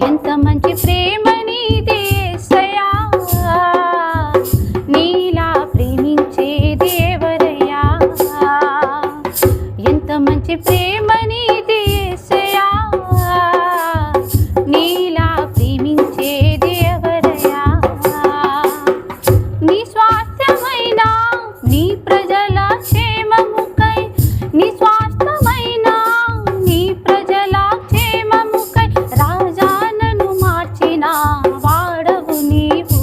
ఎంత మంచి ప్రేమ నీది యేసయ్యా, నీలా ప్రేమించేది ఎవరయ్యా. ఎంత మంచి ప్రేమ నీది యేసయ్యా, నీలా ప్రేమించేది ఎవరయ్యా. నీ స్వాస్థ్యమైన నీ ప్రజల క్షేమముకై, నీ స్వాస్థ్యమైన నీ ప్రజల క్షేమముకై రాజాలను మార్చిన వాడవు నీవు.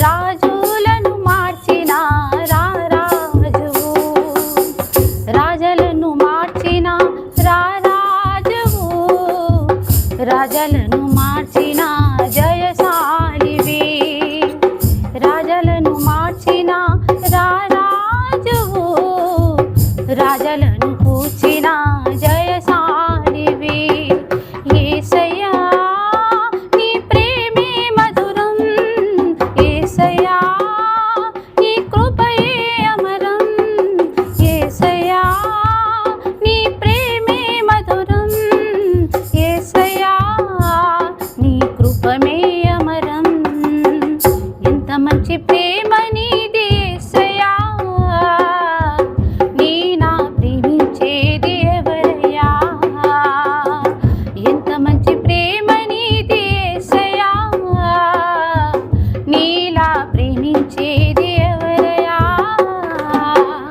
రాజులను మార్చిన రారాజువు, రాజలను మార్చిన రారాజువు, రాజలను మార్చిన జయశాలివి, రాజలను మార్చిన రారాజువు, రాజలను కూర్చిన జయశాలివి. యేసయ్యా నీ ప్రేమే మధురం, యేసయ్యా నీ కృపయే అమరం, యేసయ్యా నీ ప్రేమే మధురం, యేసయ్యా నీ కృపమే అమరం. ఎంత మంచి ప్రేమ